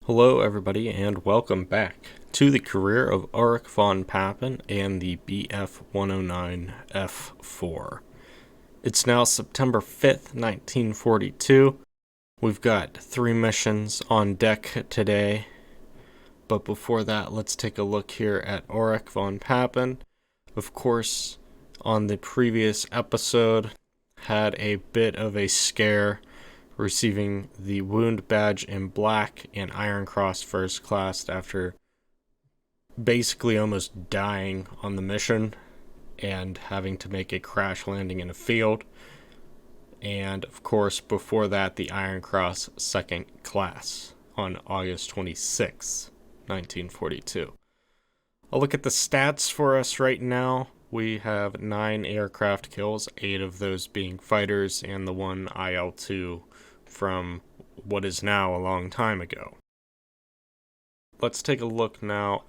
Hello everybody and welcome back to the career of Ullrich von Pappen and the BF-109 F4. It's now September 5th, 1942. We've got 3 missions on deck today, but before that let's take a look here at Ullrich von Pappen. Of course, on the previous episode, had a bit of a scare receiving the wound badge in black and Iron Cross first class after basically almost dying on the mission and having to make a crash landing in a field. And of course, before that, the Iron Cross second class on August 26, 1942. I'll look at the stats for us right now. We have 9 aircraft kills, 8 of those being fighters, and the 1 IL-2 from what is now a long time ago. Let's take a look now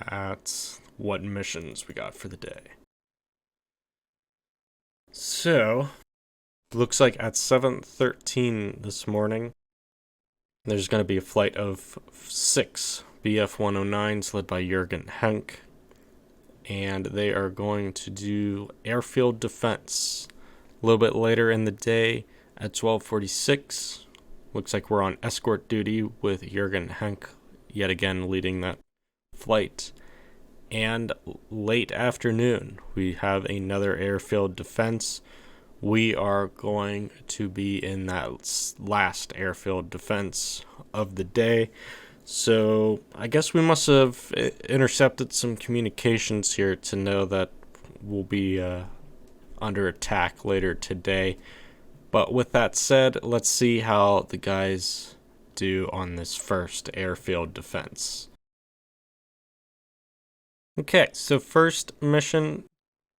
at what missions we got for the day. So, looks like at 7:13 this morning, there's going to be a flight of 6 BF-109s led by Jürgen Henk, and they are going to do airfield defense. A little bit later in the day, at 12:46, looks like we're on escort duty with Jürgen Henk yet again leading that flight. And late afternoon, we have another airfield defense. We are going to be in that last airfield defense of the day. So I guess we must have intercepted some communications here to know that we'll be under attack later today. But with that said, let's see how the guys do on this first airfield defense. Okay, so first mission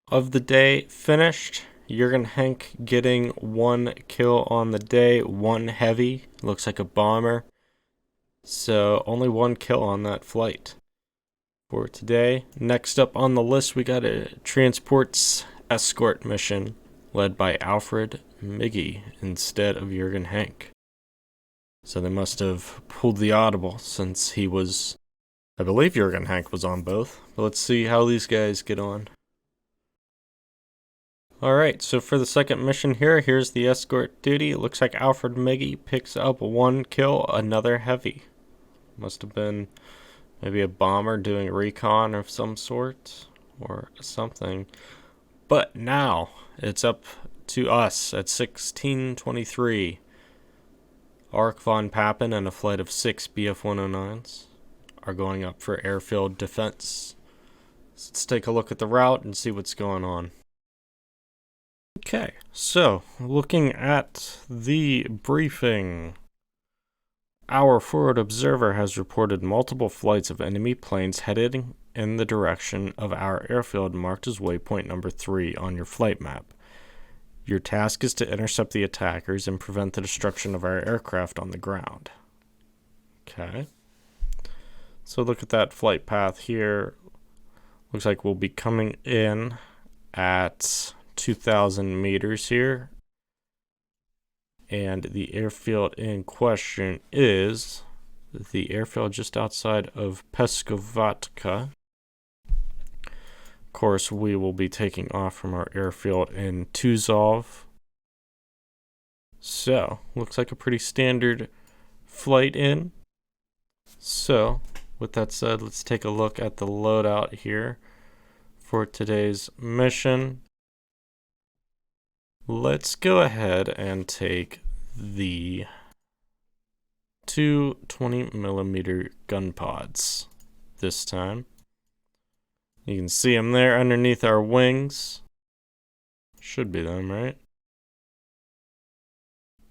of the day finished. Jürgen Henk getting 1 kill on the day, 1 heavy, looks like a bomber. So only 1 kill on that flight for today. Next up on the list, we got a transports escort mission led by Alfred Miggy instead of Jürgen Henk. So they must have pulled the audible since he was, I believe Jürgen Henk was on both. But let's see how these guys get on. Alright, so for the second mission here, here's the escort duty. It looks like Alfred Miggy picks up 1 kill, another heavy. Must have been maybe a bomber doing recon of some sort or something. But now it's up to us at 16:23. Ullrich von Pappen and a flight of 6 BF-109s are going up for airfield defense. So let's take a look at the route and see what's going on. Okay, so looking at the briefing, our forward observer has reported multiple flights of enemy planes heading in the direction of our airfield marked as waypoint number 3 on your flight map. Your task is to intercept the attackers and prevent the destruction of our aircraft on the ground. Okay. So look at that flight path here. Looks like we'll be coming in at 2,000 meters here. And the airfield in question is the airfield just outside of Peskovatka. Of course, we will be taking off from our airfield in Tuzov. So, looks like a pretty standard flight in. So, with that said, let's take a look at the loadout here for today's mission. Let's go ahead and take the 2 20mm gun pods this time. You can see them there underneath our wings. Should be them, right?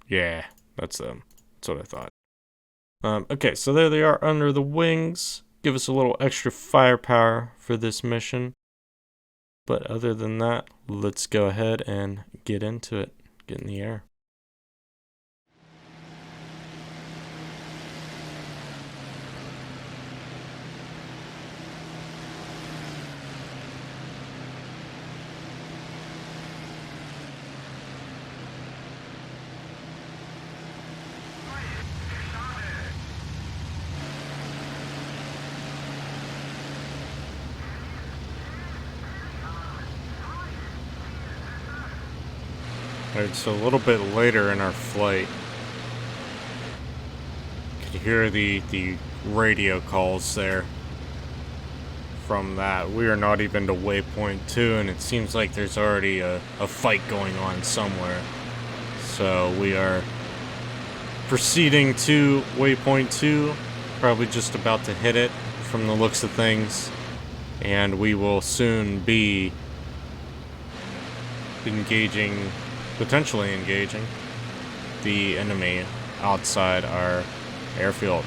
Yeah, that's them. That's what I thought. Okay, so there they are under the wings. Give us a little extra firepower for this mission. But other than that, let's go ahead and get into it. Get in the air. Alright, so a little bit later in our flight, you could hear the radio calls there. From that, we are not even to waypoint 2, and it seems like there's already a fight going on somewhere. So we are proceeding to waypoint 2, probably just about to hit it from the looks of things, and we will soon be potentially engaging the enemy outside our airfield.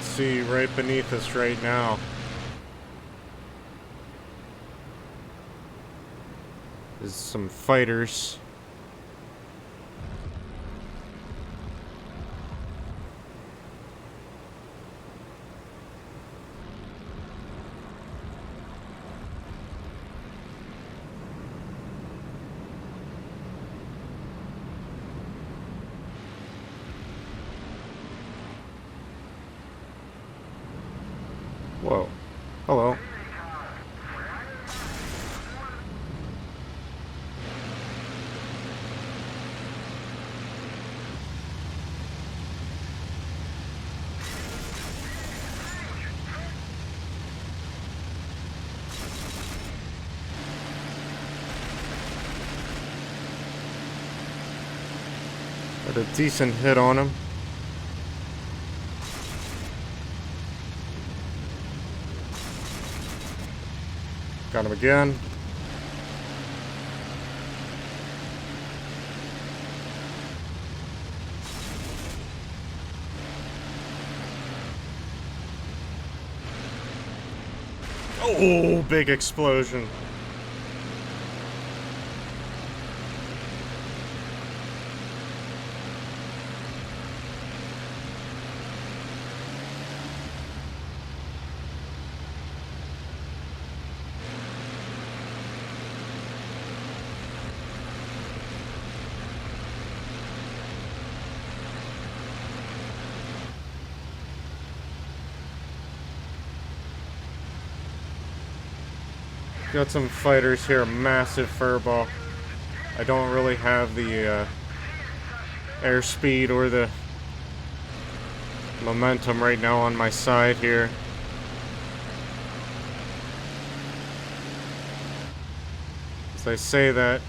See right beneath us right now. There's some fighters. Whoa. Hello. Got a decent hit on him. Got him again. Oh, big explosion. Got some fighters here, a massive furball. I don't really have the airspeed or the momentum right now on my side here. As I say that,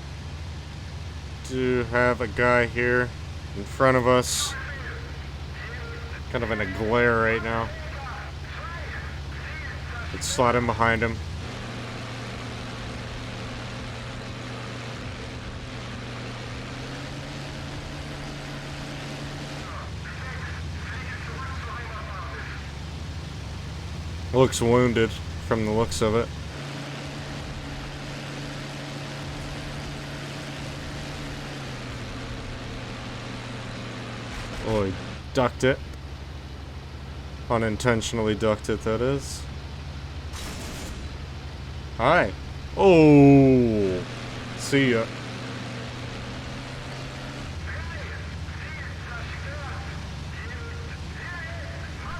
do have a guy here in front of us, kind of in a glare right now. Let's slot in behind him. Looks wounded from the looks of it. Oh, he ducked it. Unintentionally ducked it, that is. Hi. Oh, see ya.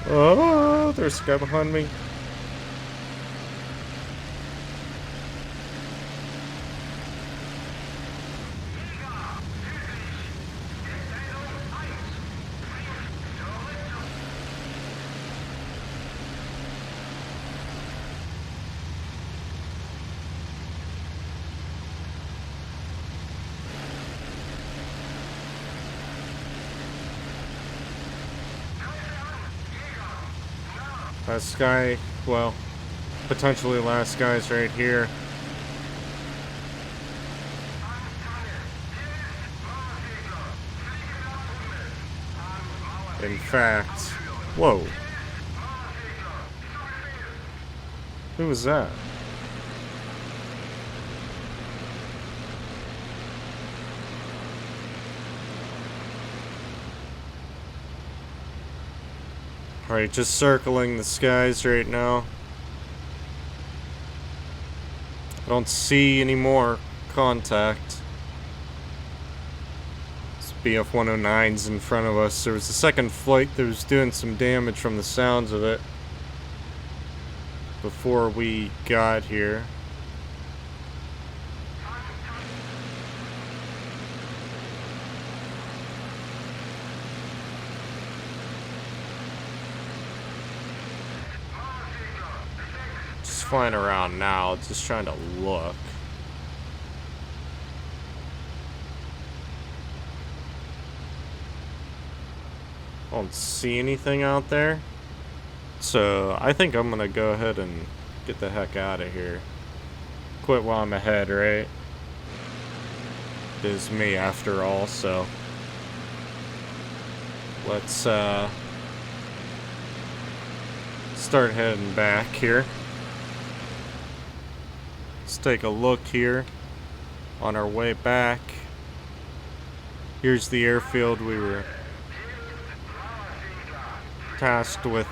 Oh, there's a guy behind me. Last guy, well, potentially last guy's right here. In fact, whoa. Who was that? Alright, just circling the skies right now. I don't see any more contact. This BF-109's in front of us. There was a second flight that was doing some damage from the sounds of it before we got here. Just flying around now, just trying to look. I don't see anything out there. So I think I'm gonna go ahead and get the heck out of here. Quit while I'm ahead, right? It is me after all, so let's start heading back here. Let's take a look here on our way back. Here's the airfield we were tasked with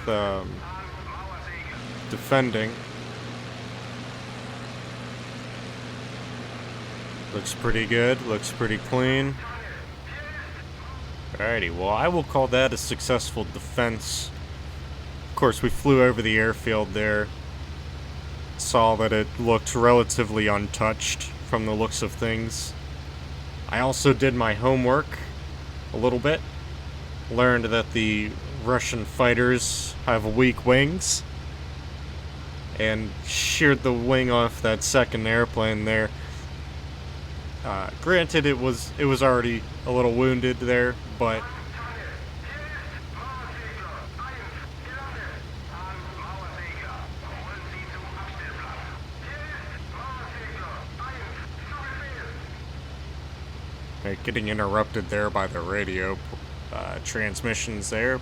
defending. Looks pretty good, looks pretty clean. Alrighty, well, I will call that a successful defense. Of course, we flew over the airfield there. Saw that it looked relatively untouched from the looks of things. I also did my homework a little bit. Learned that the Russian fighters have weak wings, and sheared the wing off that second airplane there. Granted, it was already a little wounded there, but getting interrupted there by the radio transmissions there.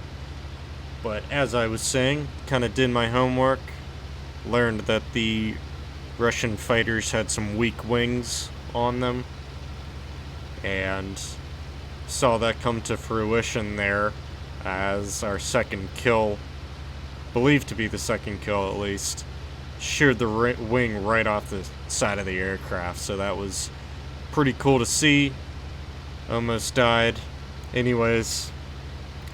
But as I was saying, kind of did my homework, learned that the Russian fighters had some weak wings on them, and saw that come to fruition there as our second kill, believed to be the second kill at least, sheared the wing right off the side of the aircraft. So that was pretty cool to see. Almost died. Anyways,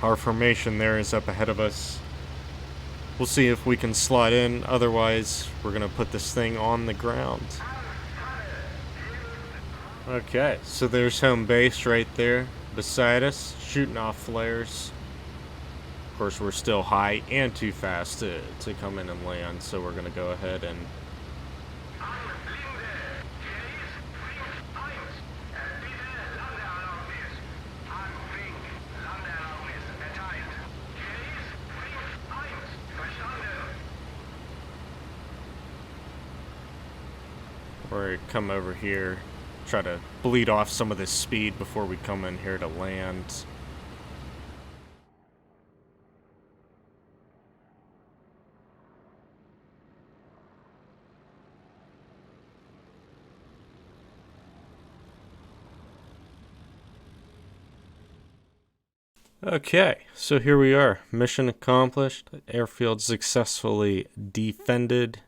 our formation there is up ahead of us. We'll see if we can slide in. Otherwise, we're gonna put this thing on the ground. Okay, so there's home base right there beside us, shooting off flares. Of course, we're still high and too fast to come in and land, so we're gonna go ahead and come over here, try to bleed off some of this speed before we come in here to land. Okay, so here we are. Mission accomplished. Airfield successfully defended.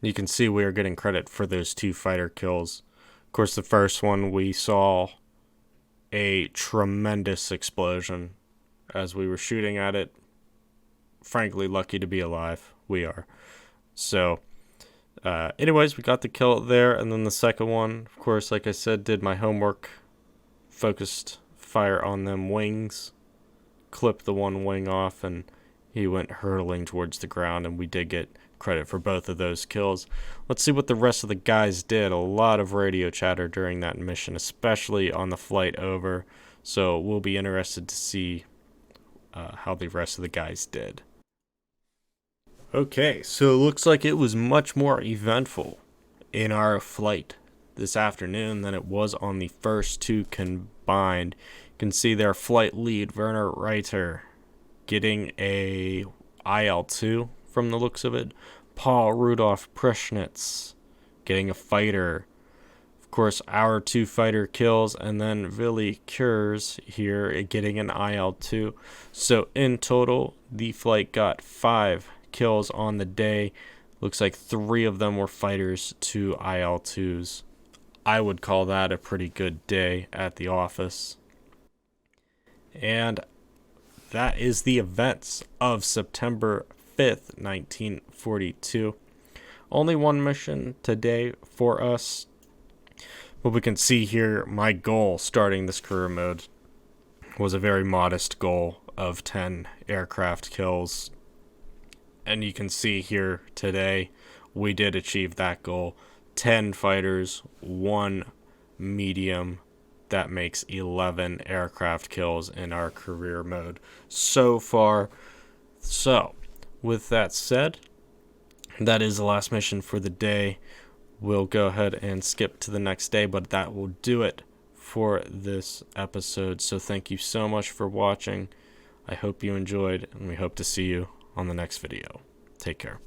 You can see we are getting credit for those 2 fighter kills. Of course, the first one we saw a tremendous explosion as we were shooting at it. Frankly, lucky to be alive. We are. So, anyways, we got the kill there, and then the second one, of course, like I said, did my homework. Focused fire on them wings. Clipped the one wing off, and he went hurtling towards the ground, and we did get credit for both of those kills. Let's see what the rest of the guys did. A lot of radio chatter during that mission, especially on the flight over, so we'll be interested to see how the rest of the guys did. Okay, so it looks like it was much more eventful in our flight this afternoon than it was on the first 2 combined. You can see their flight lead, Werner Reiter, getting a IL-2 from the looks of it. Paul Rudolph Preschnitz getting a fighter. Of course, our 2 fighter kills, and then Willy Kurs here getting an IL-2. So in total, the flight got 5 kills on the day. Looks like 3 of them were fighters, 2 IL-2s. I would call that a pretty good day at the office. And that is the events of September 5th, 1942. Only one mission today for us. But we can see here my goal starting this career mode was a very modest goal of 10 aircraft kills. And you can see here today we did achieve that goal. 10 fighters, 1 medium. That makes 11 aircraft kills in our career mode so far. So, with that said, that is the last mission for the day. We'll go ahead and skip to the next day, but that will do it for this episode. So thank you so much for watching. I hope you enjoyed, and we hope to see you on the next video. Take care.